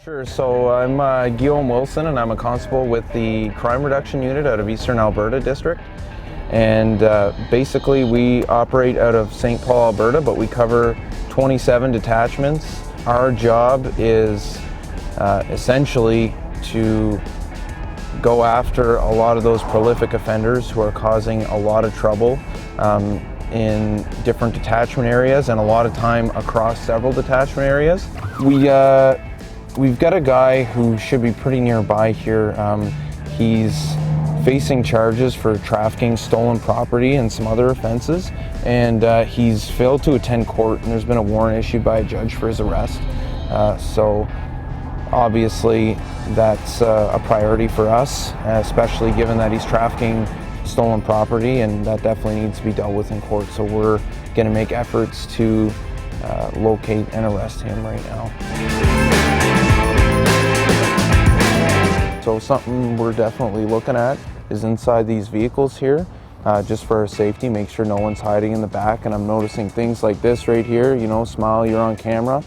Sure, so I'm Guillaume Wilson and I'm a constable with the Crime Reduction Unit out of Eastern Alberta District. And basically we operate out of St. Paul, Alberta, but we cover 27 detachments. Our job is essentially to go after a lot of those prolific offenders who are causing a lot of trouble in different detachment areas and a lot of time across several detachment areas. We've got a guy who should be pretty nearby here. He's facing charges for trafficking stolen property and some other offenses, and he's failed to attend court, and there's been a warrant issued by a judge for his arrest. So obviously that's a priority for us, especially given that he's trafficking stolen property, and that definitely needs to be dealt with in court. So we're going to make efforts to locate and arrest him right now. So something we're definitely looking at is inside these vehicles here, just for our safety, make sure no one's hiding in the back. And I'm noticing things like this right here, you know, smile, you're on camera,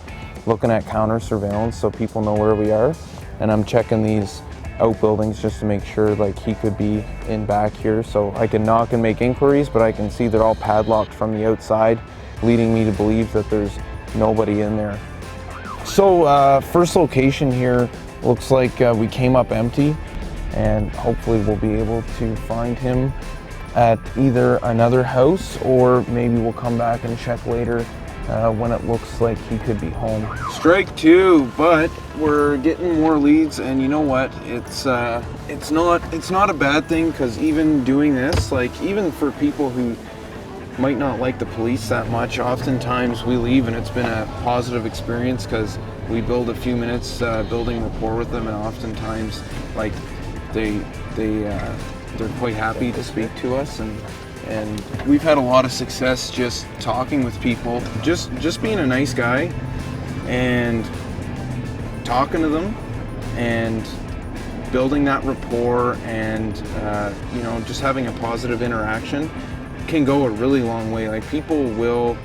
looking at counter surveillance so people know where we are. And I'm checking these outbuildings just to make sure like he could be in back here. So I can knock and make inquiries, but I can see they're all padlocked from the outside, leading me to believe that there's nobody in there. So first location here looks like we came up empty, and hopefully we'll be able to find him at either another house, or maybe we'll come back and check later when it looks like he could be home. Strike two, but we're getting more leads, and you know what? It's not a bad thing, because even doing this, like even for people who might not like the police that much, oftentimes we leave and it's been a positive experience because we build a few minutes building rapport with them, and oftentimes like they're quite happy to speak to us, and we've had a lot of success just talking with people, just being a nice guy and talking to them and building that rapport, and you know, just having a positive interaction can go a really long way. Like people will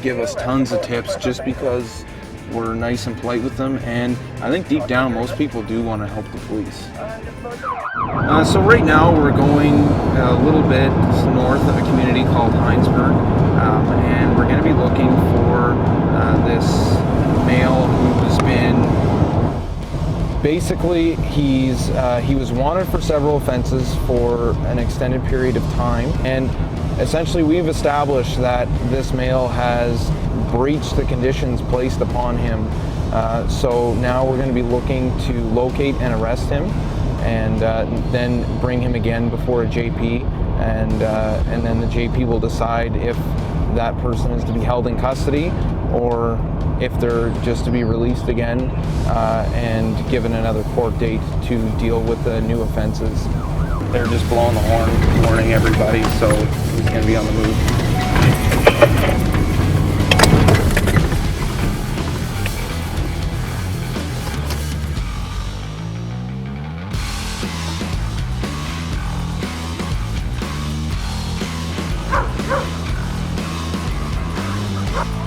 give us tons of tips just because we're nice and polite with them, and I think deep down most people do want to help the police. So right now we're going a little bit north of a community called Heinsberg, and we're going to be looking for this male who's been basically he was wanted for several offenses for an extended period of time, and essentially we've established that this male has breached the conditions placed upon him. So now we're going to be looking to locate and arrest him, and then bring him again before a JP, and then the JP will decide if that person is to be held in custody or if they're just to be released again and given another court date to deal with the new offenses. They're just blowing the horn, warning everybody, so he's going to be on the move.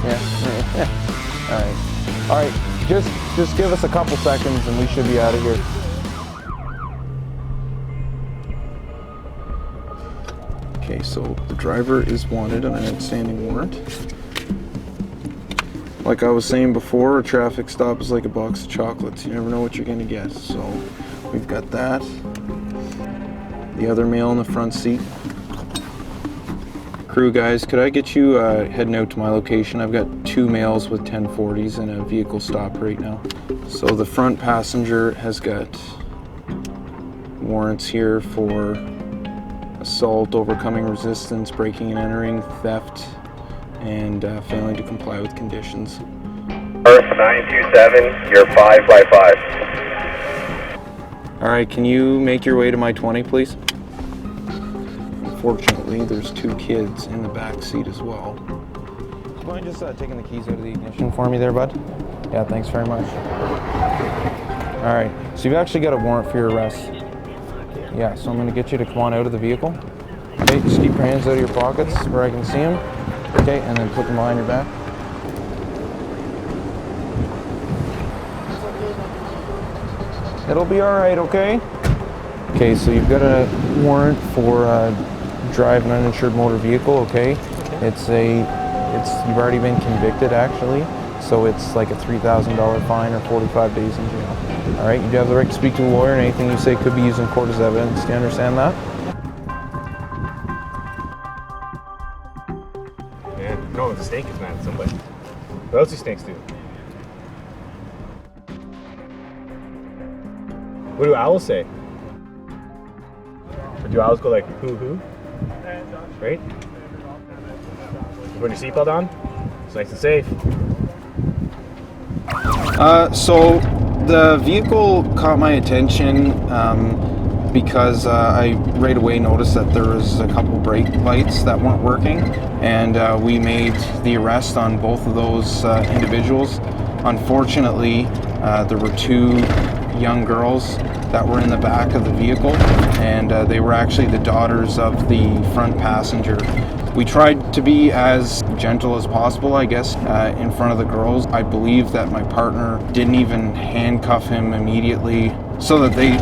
Yeah. All right. Just give us a couple seconds and we should be out of here. Okay, so the driver is wanted on an outstanding warrant. Like I was saying before, a traffic stop is like a box of chocolates. You never know what you're going to get. So we've got that. The other male in the front seat. Crew guys, could I get you heading out to my location? I've got two males with 1040s in a vehicle stop right now. So the front passenger has got warrants here for assault, overcoming resistance, breaking and entering, theft, and failing to comply with conditions. Earth 927, you're 5 by 5. All right, can you make your way to my 20, please? Unfortunately, there's two kids in the back seat as well. Do you mind just taking the keys out of the ignition for me there, bud? Yeah, thanks very much. All right, so you've actually got a warrant for your arrest. Yeah, so I'm going to get you to come on out of the vehicle. Okay, just keep your hands out of your pockets where I can see them. Okay, and then put them behind your back. It'll be all right, okay? Okay, so you've got a warrant for drive an uninsured motor vehicle, okay? You've already been convicted actually, so it's like a $3,000 fine or 45 days in jail. All right, you do have the right to speak to a lawyer, and anything you say could be used in court as evidence. Do you understand that? Man, no, the snake is mad at somebody. What else do snakes do? What do owls say? Or do owls go like hoo hoo? Right? You put your seatbelt on? It's nice and safe. So the vehicle caught my attention because I right away noticed that there was a couple brake lights that weren't working, and we made the arrest on both of those individuals. Unfortunately, there were two young girls that were in the back of the vehicle, and they were actually the daughters of the front passenger. We tried to be as gentle as possible, I guess, in front of the girls. I believe that my partner didn't even handcuff him immediately so that they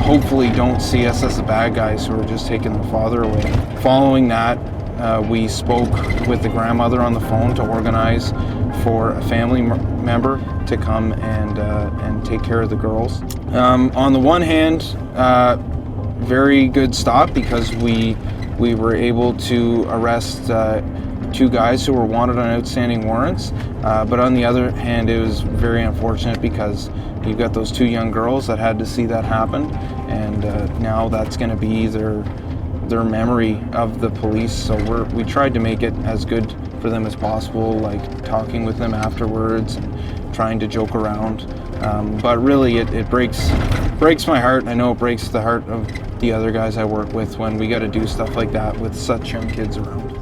hopefully don't see us as the bad guys who are just taking their father away. Following that, we spoke with the grandmother on the phone to organize for a family member to come and take care of the girls. On the one hand, very good stop because we were able to arrest two guys who were wanted on outstanding warrants. But on the other hand, it was very unfortunate because you've got those two young girls that had to see that happen, and now that's going to be their memory of the police. So we tried to make it as good for them as possible, like talking with them afterwards and trying to joke around. But really, it breaks my heart. I know it breaks the heart of the other guys I work with when we got to do stuff like that with such young kids around.